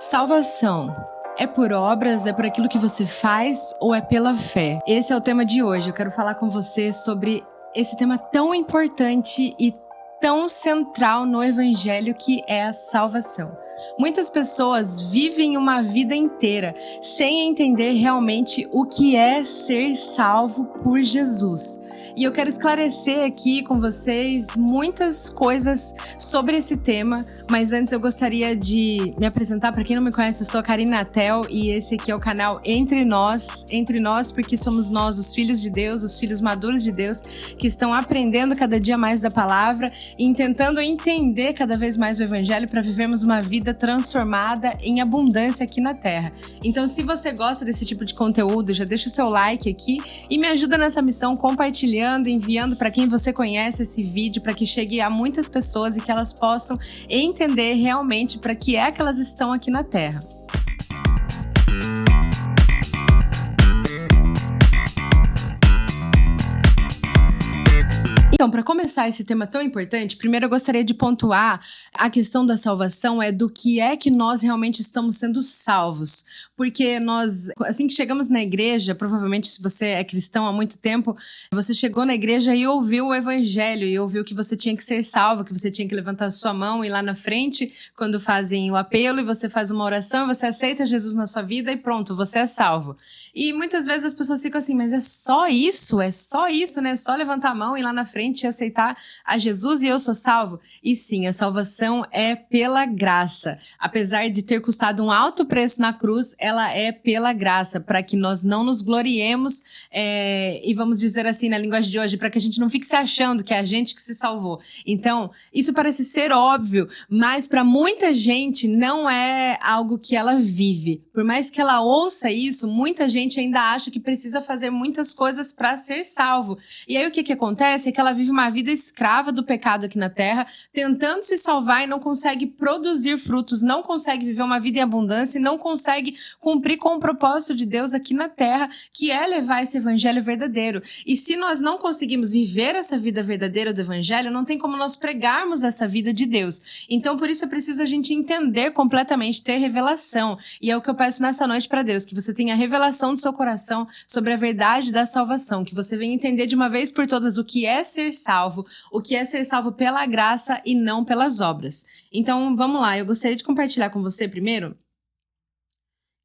Salvação. É por obras, é por aquilo que você faz ou é pela fé? Esse é o tema de hoje. Eu quero falar com você sobre esse tema tão importante e tão central no Evangelho que é a salvação. Muitas pessoas vivem uma vida inteira sem entender realmente o que é ser salvo por Jesus. E eu quero esclarecer aqui com vocês muitas coisas sobre esse tema, mas antes eu gostaria de me apresentar. Para quem não me conhece, eu sou a Karina Atel e esse aqui é o canal Entre Nós porque somos nós, os filhos de Deus, os filhos maduros de Deus, que estão aprendendo cada dia mais da palavra e tentando entender cada vez mais o Evangelho para vivermos uma vida transformada em abundância aqui na Terra. Então, se você gosta desse tipo de conteúdo, já deixa o seu like aqui e me ajuda nessa missão compartilhando, enviando para quem você conhece esse vídeo, para que chegue a muitas pessoas e que elas possam entender realmente para que é que elas estão aqui na Terra. Então, para começar esse tema tão importante, primeiro eu gostaria de pontuar a questão da salvação, do que é que nós realmente estamos sendo salvos. Porque nós, assim que chegamos na igreja, provavelmente se você é cristão há muito tempo, você chegou na igreja e ouviu o Evangelho, e ouviu que você tinha que ser salvo, que você tinha que levantar a sua mão e ir lá na frente, quando fazem o apelo e você faz uma oração, e você aceita Jesus na sua vida e pronto, você é salvo. E muitas vezes as pessoas ficam assim, mas é só isso, né? É só levantar a mão e ir lá na frente e aceitar a Jesus e eu sou salvo? E sim, a salvação é pela graça. Apesar de ter custado um alto preço na cruz, ela é pela graça, para que nós não nos gloriemos e vamos dizer assim na linguagem de hoje, para que a gente não fique se achando que é a gente que se salvou. Então, isso parece ser óbvio, mas para muita gente não é algo que ela vive. Por mais que ela ouça isso, muita gente ainda acha que precisa fazer muitas coisas para ser salvo. E aí o que acontece é que ela vive uma vida escrava do pecado aqui na Terra, tentando se salvar e não consegue produzir frutos, não consegue viver uma vida em abundância e não consegue cumprir com o propósito de Deus aqui na Terra, que é levar esse Evangelho verdadeiro. E se nós não conseguimos viver essa vida verdadeira do Evangelho, não tem como nós pregarmos essa vida de Deus. Então, por isso é preciso a gente entender completamente, ter revelação. E é o que eu peço nessa noite para Deus, que você tenha revelação do seu coração sobre a verdade da salvação, que você venha entender de uma vez por todas o que é ser salvo pela graça e não pelas obras. Então, vamos lá, eu gostaria de compartilhar com você primeiro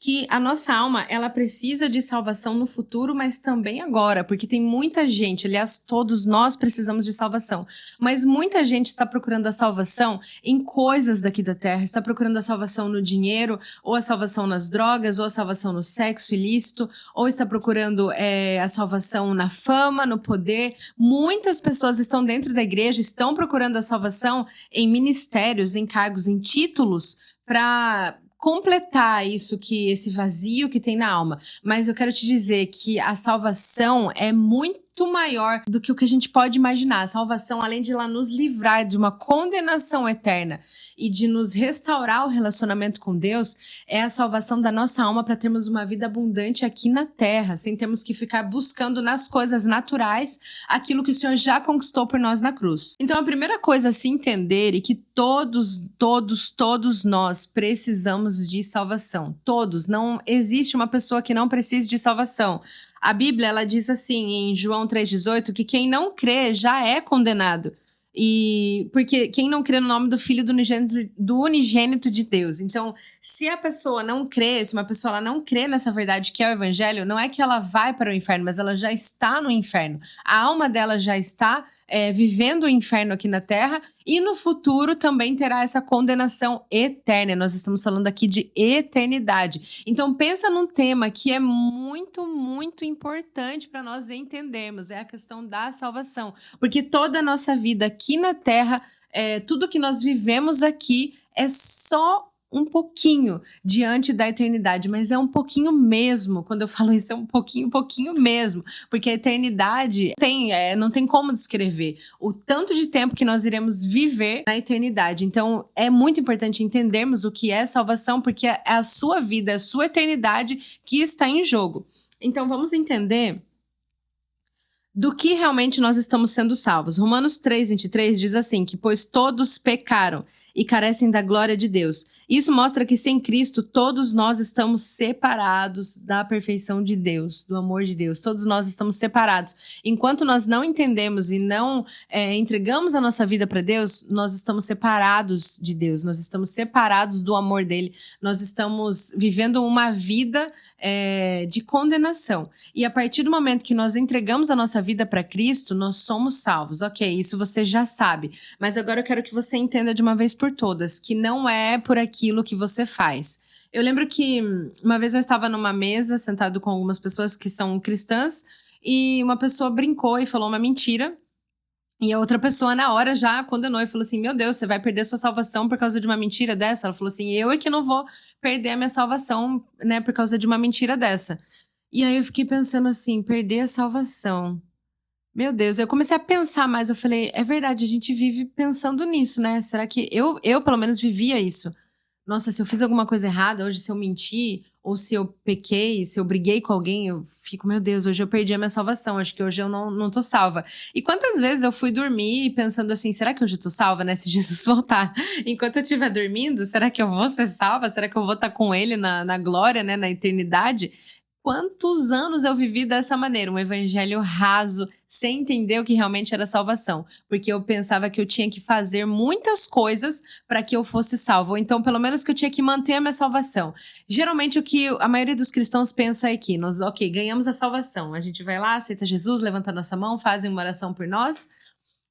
que a nossa alma, ela precisa de salvação no futuro, mas também agora, porque tem muita gente, aliás, todos nós precisamos de salvação, mas muita gente está procurando a salvação em coisas daqui da terra, está procurando a salvação no dinheiro, ou a salvação nas drogas, ou a salvação no sexo ilícito, ou está procurando a salvação na fama, no poder. Muitas pessoas estão dentro da igreja, estão procurando a salvação em ministérios, em cargos, em títulos, para completar esse vazio que tem na alma. Mas eu quero te dizer que a salvação é muito maior do que o que a gente pode imaginar. A salvação, além de ela nos livrar de uma condenação eterna e de nos restaurar o relacionamento com Deus, é a salvação da nossa alma para termos uma vida abundante aqui na Terra, sem termos que ficar buscando nas coisas naturais aquilo que o Senhor já conquistou por nós na cruz. Então, a primeira coisa a se entender é que todos nós precisamos de salvação. Todos. Não existe uma pessoa que não precise de salvação. A Bíblia, ela diz assim, em João 3,18, que quem não crê já é condenado. E porque quem não crê no nome do Filho do unigênito de Deus. Então, se a pessoa não crê, se uma pessoa ela não crê nessa verdade que é o Evangelho, não é que ela vai para o inferno, mas ela já está no inferno. A alma dela já está vivendo o inferno aqui na Terra e no futuro também terá essa condenação eterna. Nós estamos falando aqui de eternidade. Então pensa num tema que é muito, muito importante para nós entendermos, é a questão da salvação. Porque toda a nossa vida aqui na Terra, tudo que nós vivemos aqui é só um pouquinho diante da eternidade, mas é um pouquinho mesmo. Quando eu falo isso, é um pouquinho mesmo, porque a eternidade não tem como descrever o tanto de tempo que nós iremos viver na eternidade. Então, é muito importante entendermos o que é salvação, porque é a sua vida, é a sua eternidade que está em jogo. Então, vamos entender do que realmente nós estamos sendo salvos. Romanos 3:23 diz assim, que pois todos pecaram e carecem da glória de Deus. Isso mostra que sem Cristo todos nós estamos separados da perfeição de Deus, do amor de Deus. Todos nós estamos separados. Enquanto nós não entendemos e não entregamos a nossa vida para Deus, nós estamos separados de Deus, nós estamos separados do amor dele, nós estamos vivendo uma vida de condenação. E a partir do momento que nós entregamos a nossa vida para Cristo, nós somos salvos. Ok, isso você já sabe. Mas agora eu quero que você entenda de uma vez por todas que não é por aquilo que você faz. Eu lembro que uma vez eu estava numa mesa, sentado com algumas pessoas que são cristãs, e uma pessoa brincou e falou uma mentira. E a outra pessoa, na hora, já condenou e falou assim: meu Deus, você vai perder sua salvação por causa de uma mentira dessa? Ela falou assim: eu é que não vou perder a minha salvação, né, por causa de uma mentira dessa. E aí eu fiquei pensando assim, perder a salvação. Meu Deus, eu comecei a pensar mais, eu falei, é verdade, a gente vive pensando nisso, né? Será que eu pelo menos vivia isso? Nossa, se eu fiz alguma coisa errada hoje, se eu menti, ou se eu pequei, se eu briguei com alguém, eu fico, meu Deus, hoje eu perdi a minha salvação, acho que hoje eu não tô salva. E quantas vezes eu fui dormir pensando assim, será que hoje eu tô salva, né, se Jesus voltar? Enquanto eu estiver dormindo, será que eu vou ser salva? Será que eu vou estar com ele na glória, né, na eternidade? Quantos anos eu vivi dessa maneira, um evangelho raso, sem entender o que realmente era salvação, porque eu pensava que eu tinha que fazer muitas coisas para que eu fosse salvo, ou então pelo menos que eu tinha que manter a minha salvação. Geralmente o que a maioria dos cristãos pensa é que nós, ok, ganhamos a salvação, a gente vai lá, aceita Jesus, levanta a nossa mão, faz uma oração por nós,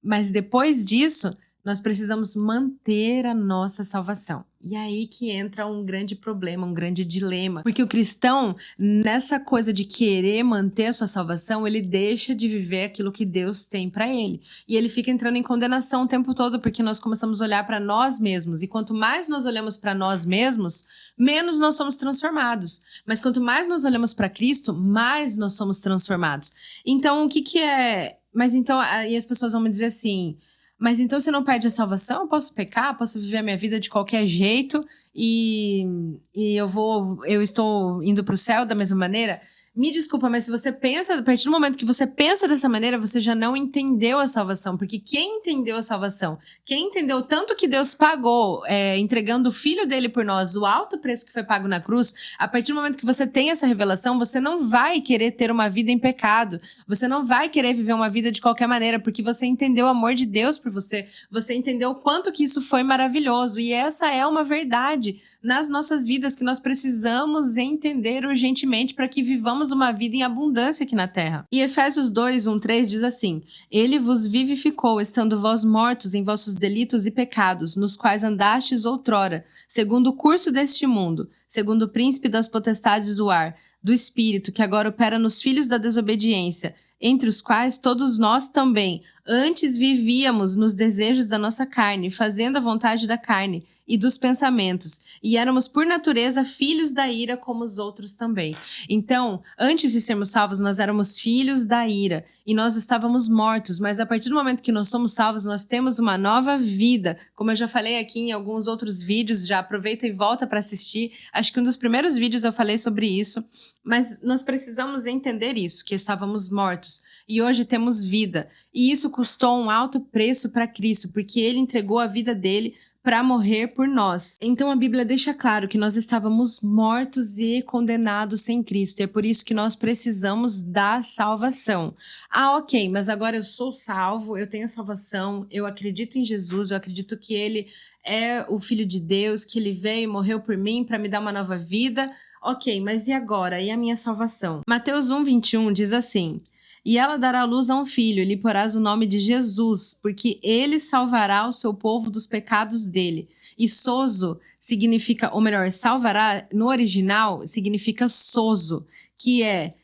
mas depois disso, nós precisamos manter a nossa salvação. E aí que entra um grande problema, um grande dilema. Porque o cristão, nessa coisa de querer manter a sua salvação, ele deixa de viver aquilo que Deus tem para ele. E ele fica entrando em condenação o tempo todo, porque nós começamos a olhar para nós mesmos. E quanto mais nós olhamos para nós mesmos, menos nós somos transformados. Mas quanto mais nós olhamos para Cristo, mais nós somos transformados. Então, o que é... Mas então, aí as pessoas vão me dizer assim... Mas então você não perde a salvação? Eu posso pecar? Posso viver a minha vida de qualquer jeito e eu estou indo para o céu da mesma maneira? Me desculpa, mas se você pensa, a partir do momento que você pensa dessa maneira, você já não entendeu a salvação. Porque quem entendeu a salvação, quem entendeu tanto que Deus pagou, entregando o Filho dele por nós, o alto preço que foi pago na cruz, a partir do momento que você tem essa revelação, você não vai querer ter uma vida em pecado. Você não vai querer viver uma vida de qualquer maneira, porque você entendeu o amor de Deus por você. Você entendeu o quanto que isso foi maravilhoso. E essa é uma verdade nas nossas vidas que nós precisamos entender urgentemente para que vivamos uma vida em abundância aqui na terra. E Efésios 2, 1, 3 diz assim: Ele vos vivificou, estando vós mortos em vossos delitos e pecados, nos quais andastes outrora, segundo o curso deste mundo, segundo o príncipe das potestades do ar, do espírito, que agora opera nos filhos da desobediência, entre os quais todos nós também antes vivíamos nos desejos da nossa carne, fazendo a vontade da carne e dos pensamentos, e éramos por natureza filhos da ira como os outros também. Então, antes de sermos salvos, nós éramos filhos da ira, e nós estávamos mortos, mas a partir do momento que nós somos salvos, nós temos uma nova vida. Como eu já falei aqui em alguns outros vídeos, já aproveita e volta para assistir, acho que um dos primeiros vídeos eu falei sobre isso, mas nós precisamos entender isso, que estávamos mortos, e hoje temos vida, e isso custou um alto preço para Cristo, porque Ele entregou a vida dele para morrer por nós. Então a Bíblia deixa claro que nós estávamos mortos e condenados sem Cristo, e é por isso que nós precisamos da salvação. Ah, ok, mas agora eu sou salvo, eu tenho a salvação, eu acredito em Jesus, eu acredito que Ele é o Filho de Deus, que Ele veio e morreu por mim para me dar uma nova vida. Ok, mas e agora? E a minha salvação? Mateus 1:21 diz assim: E ela dará luz a um filho, e lhe porás o nome de Jesus, porque ele salvará o seu povo dos pecados dele. E sozo significa, ou melhor, salvará, no original, significa sozo, que é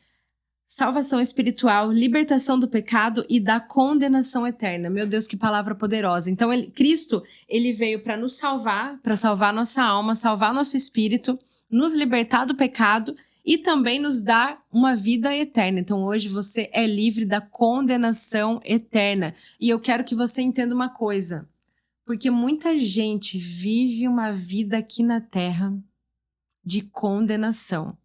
salvação espiritual, libertação do pecado e da condenação eterna. Meu Deus, que palavra poderosa. Então, Cristo, ele veio para nos salvar, para salvar nossa alma, salvar nosso espírito, nos libertar do pecado e também nos dá uma vida eterna. Então hoje você é livre da condenação eterna. E eu quero que você entenda uma coisa. Porque muita gente vive uma vida aqui na Terra de condenação.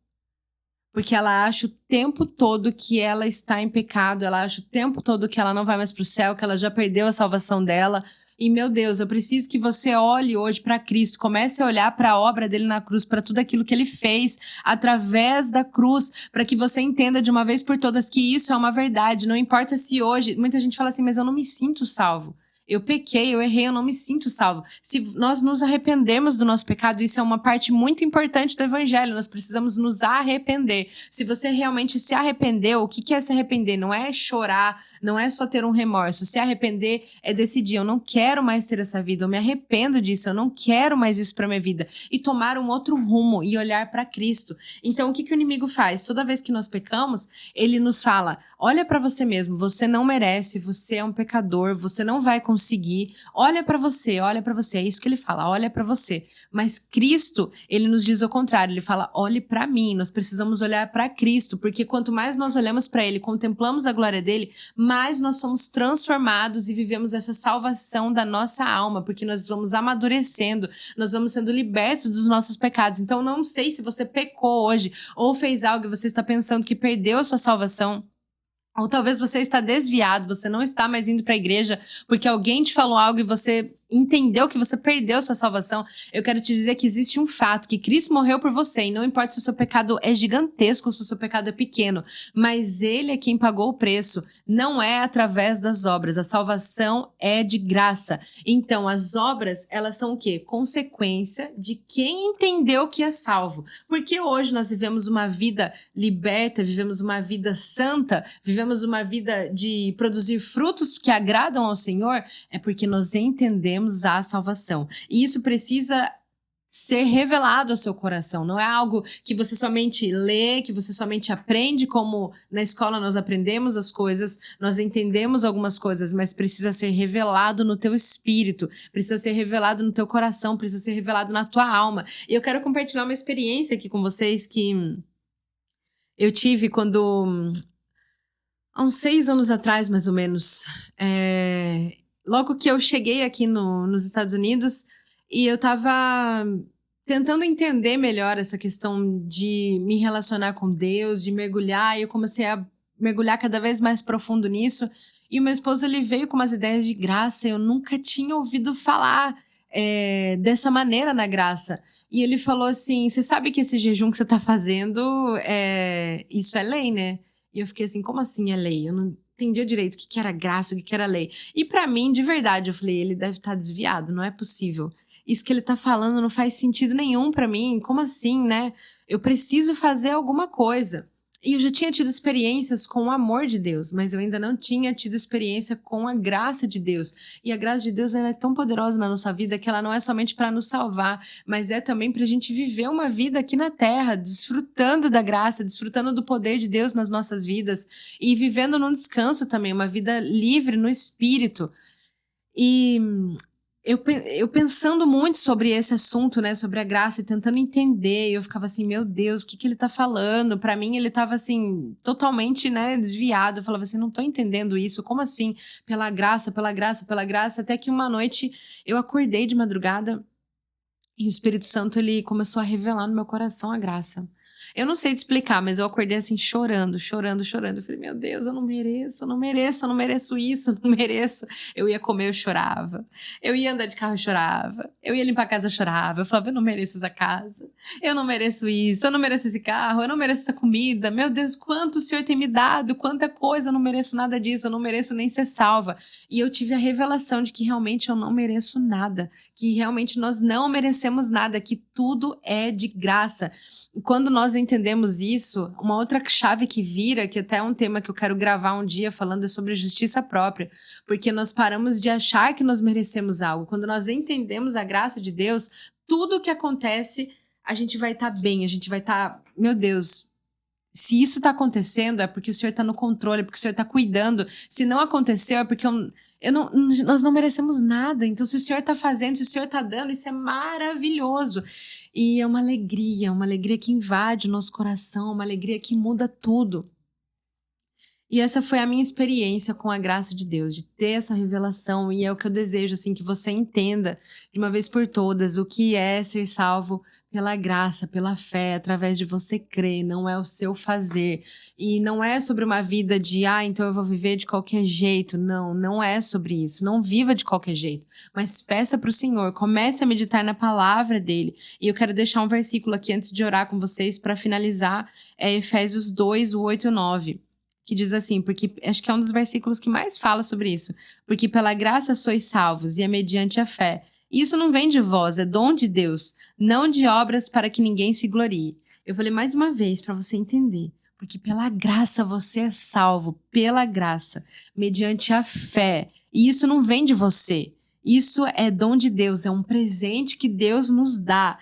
Porque ela acha o tempo todo que ela está em pecado, ela acha o tempo todo que ela não vai mais para o céu, que ela já perdeu a salvação dela. E, meu Deus, eu preciso que você olhe hoje para Cristo, comece a olhar para a obra dele na cruz, para tudo aquilo que ele fez através da cruz, para que você entenda de uma vez por todas que isso é uma verdade. Não importa se hoje, muita gente fala assim, mas eu não me sinto salvo. Eu pequei, eu errei, eu não me sinto salvo. Se nós nos arrependermos do nosso pecado, isso é uma parte muito importante do evangelho. Nós precisamos nos arrepender. Se você realmente se arrependeu, o que é se arrepender? Não é chorar, não é só ter um remorso. Se arrepender é decidir, eu não quero mais ter essa vida, eu me arrependo disso, eu não quero mais isso para minha vida. E tomar um outro rumo e olhar para Cristo. Então, o que o inimigo faz? Toda vez que nós pecamos, ele nos fala, olha para você mesmo, você não merece, você é um pecador, você não vai conseguir. Olha para você, é isso que ele fala, olha para você. Mas Cristo, ele nos diz o contrário, ele fala, olhe para mim, nós precisamos olhar para Cristo, porque quanto mais nós olhamos para ele, contemplamos a glória dele, mais nós somos transformados e vivemos essa salvação da nossa alma, porque nós vamos amadurecendo, nós vamos sendo libertos dos nossos pecados. Então, não sei se você pecou hoje ou fez algo e você está pensando que perdeu a sua salvação. Ou talvez você está desviado, você não está mais indo para a igreja porque alguém te falou algo e você entendeu que você perdeu sua salvação. Eu quero te dizer que existe um fato, que Cristo morreu por você, e não importa se o seu pecado é gigantesco ou se o seu pecado é pequeno, mas ele é quem pagou o preço, não é através das obras. A salvação é de graça. Então, as obras, elas são o quê? Consequência de quem entendeu que é salvo. Porque hoje nós vivemos uma vida liberta, vivemos uma vida santa, vivemos uma vida de produzir frutos que agradam ao Senhor, é porque nós entendemos a salvação. E isso precisa ser revelado ao seu coração. Não é algo que você somente lê, que você somente aprende, como na escola nós aprendemos as coisas, nós entendemos algumas coisas, mas precisa ser revelado no teu espírito, precisa ser revelado no teu coração, precisa ser revelado na tua alma. E eu quero compartilhar uma experiência aqui com vocês que eu tive quando, há uns 6 anos atrás, mais ou menos, logo que eu cheguei aqui nos Estados Unidos, e eu tava tentando entender melhor essa questão de me relacionar com Deus, de mergulhar, e eu comecei a mergulhar cada vez mais profundo nisso, e o meu esposo, ele veio com umas ideias de graça, eu nunca tinha ouvido falar dessa maneira na graça. E ele falou assim, você sabe que esse jejum que você tá fazendo, isso é lei, né? E eu fiquei assim, como assim é lei? Eu não entendia direito o que era graça, o que era lei. E pra mim, de verdade, eu falei, ele deve estar desviado, não é possível. Isso que ele tá falando não faz sentido nenhum pra mim. Como assim, né? Eu preciso fazer alguma coisa. E eu já tinha tido experiências com o amor de Deus, mas eu ainda não tinha tido experiência com a graça de Deus. E a graça de Deus, ela é tão poderosa na nossa vida que ela não é somente para nos salvar, mas é também para a gente viver uma vida aqui na terra, desfrutando da graça, desfrutando do poder de Deus nas nossas vidas e vivendo num descanso também, uma vida livre no espírito. E eu pensando muito sobre esse assunto, né, sobre a graça, e tentando entender, eu ficava assim, meu Deus, o que ele tá falando? Pra mim, ele tava assim, totalmente, né, desviado. Eu falava assim, não tô entendendo isso, como assim? Pela graça, pela graça, pela graça. Até que uma noite eu acordei de madrugada e o Espírito Santo, ele começou a revelar no meu coração a graça. Eu não sei te explicar, mas eu acordei assim, chorando, chorando, chorando. Eu falei, meu Deus, eu não mereço, eu não mereço, eu não mereço isso, eu não mereço. Eu ia comer, eu chorava. Eu ia andar de carro, eu chorava. Eu ia limpar a casa, eu chorava. Eu falava, eu não mereço essa casa. Eu não mereço isso, eu não mereço esse carro, eu não mereço essa comida. Meu Deus, quanto o Senhor tem me dado, quanta coisa, eu não mereço nada disso, eu não mereço nem ser salva. E eu tive a revelação de que realmente eu não mereço nada, que realmente nós não merecemos nada, que tudo é de graça. Quando nós entendemos isso, uma outra chave que vira, que até é um tema que eu quero gravar um dia falando, é sobre justiça própria, porque nós paramos de achar que nós merecemos algo. Quando nós entendemos a graça de Deus, tudo o que acontece, a gente vai estar bem, a gente vai estar, meu Deus, se isso está acontecendo, é porque o Senhor está no controle, é porque o Senhor está cuidando. Se não aconteceu, é porque nós não merecemos nada. Então, se o Senhor está fazendo, se o Senhor está dando, isso é maravilhoso. E é uma alegria que invade o nosso coração, uma alegria que muda tudo. E essa foi a minha experiência com a graça de Deus, de ter essa revelação. E é o que eu desejo, assim, que você entenda de uma vez por todas o que é ser salvo Pela graça, pela fé, através de você crer, não é o seu fazer. E não é sobre uma vida de, então eu vou viver de qualquer jeito. Não, não é sobre isso. Não viva de qualquer jeito. Mas peça para o Senhor, comece a meditar na palavra dele. E eu quero deixar um versículo aqui antes de orar com vocês para finalizar. É Efésios 2, o 8 e o 9. Que diz assim, porque acho que é um dos versículos que mais fala sobre isso. Porque pela graça sois salvos e é mediante a fé. Isso não vem de vós, é dom de Deus, não de obras para que ninguém se glorie. Eu vou ler mais uma vez para você entender. Porque pela graça você é salvo, pela graça, mediante a fé. E isso não vem de você. Isso é dom de Deus, é um presente que Deus nos dá.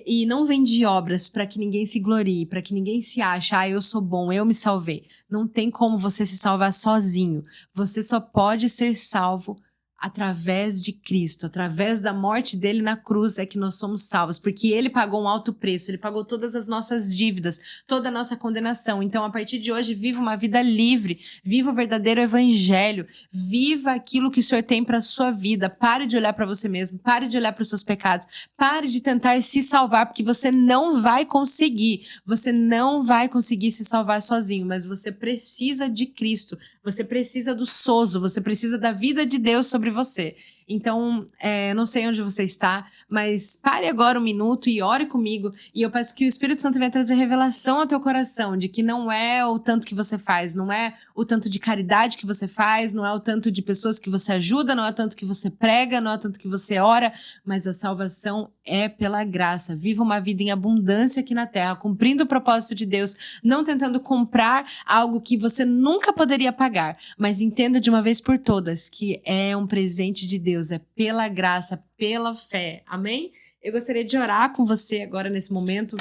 E não vem de obras para que ninguém se glorie, para que ninguém se ache, eu sou bom, eu me salvei. Não tem como você se salvar sozinho. Você só pode ser salvo através de Cristo, através da morte dele na cruz é que nós somos salvos, porque ele pagou um alto preço, ele pagou todas as nossas dívidas, toda a nossa condenação. Então, a partir de hoje, viva uma vida livre, viva o verdadeiro evangelho, viva aquilo que o Senhor tem para a sua vida. Pare de olhar para você mesmo, pare de olhar para os seus pecados, pare de tentar se salvar, porque você não vai conseguir se salvar sozinho, mas você precisa de Cristo, você precisa do sozo, você precisa da vida de Deus sobre você. Então, não sei onde você está, mas pare agora um minuto e ore comigo. E eu peço que o Espírito Santo venha trazer revelação ao teu coração de que não é o tanto que você faz, não é o tanto de caridade que você faz, não é o tanto de pessoas que você ajuda, não é o tanto que você prega, não é o tanto que você ora, mas a salvação é pela graça. Viva uma vida em abundância aqui na terra, cumprindo o propósito de Deus, não tentando comprar algo que você nunca poderia pagar, mas entenda de uma vez por todas que é um presente de Deus. É pela graça, pela fé. Amém? Eu gostaria de orar com você agora nesse momento.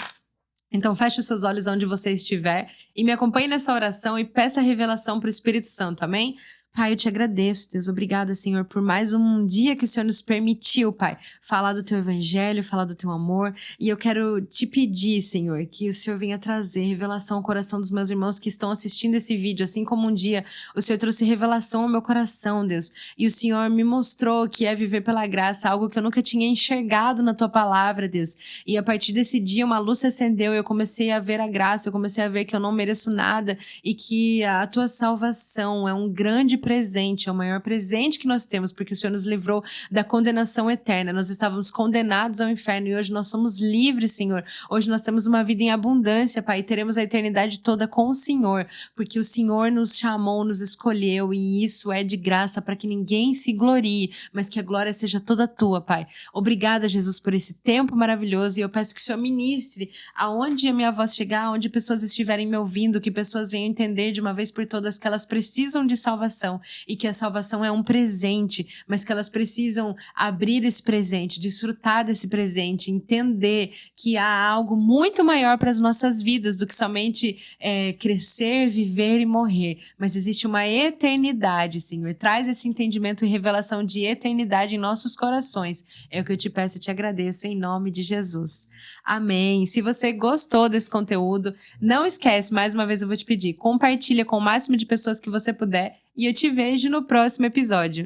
Então feche os seus olhos onde você estiver e me acompanhe nessa oração e peça a revelação para o Espírito Santo. Amém? Pai, eu te agradeço, Deus. Obrigada, Senhor, por mais um dia que o Senhor nos permitiu, Pai, falar do teu evangelho, falar do teu amor. E eu quero te pedir, Senhor, que o Senhor venha trazer revelação ao coração dos meus irmãos que estão assistindo esse vídeo, assim como um dia o Senhor trouxe revelação ao meu coração, Deus. E o Senhor me mostrou que é viver pela graça, algo que eu nunca tinha enxergado na tua palavra, Deus. E a partir desse dia uma luz se acendeu e eu comecei a ver a graça, eu comecei a ver que eu não mereço nada e que a tua salvação é um grande presente, é o maior presente que nós temos, porque o Senhor nos livrou da condenação eterna. Nós estávamos condenados ao inferno e hoje nós somos livres, Senhor. Hoje nós temos uma vida em abundância, Pai, e teremos a eternidade toda com o Senhor, porque o Senhor nos chamou, nos escolheu e isso é de graça para que ninguém se glorie, mas que a glória seja toda tua, Pai. Obrigada, Jesus, por esse tempo maravilhoso e eu peço que o Senhor ministre aonde a minha voz chegar, aonde pessoas estiverem me ouvindo, que pessoas venham entender de uma vez por todas que elas precisam de salvação e que a salvação é um presente, mas que elas precisam abrir esse presente, desfrutar desse presente, entender que há algo muito maior para as nossas vidas do que somente crescer, viver e morrer, mas existe uma eternidade, Senhor. Traz esse entendimento e revelação de eternidade em nossos corações. É o que eu te peço e te agradeço em nome de Jesus. Amém. Se você gostou desse conteúdo, não esquece, mais uma vez eu vou te pedir, compartilha com o máximo de pessoas que você puder e eu te vejo no próximo episódio.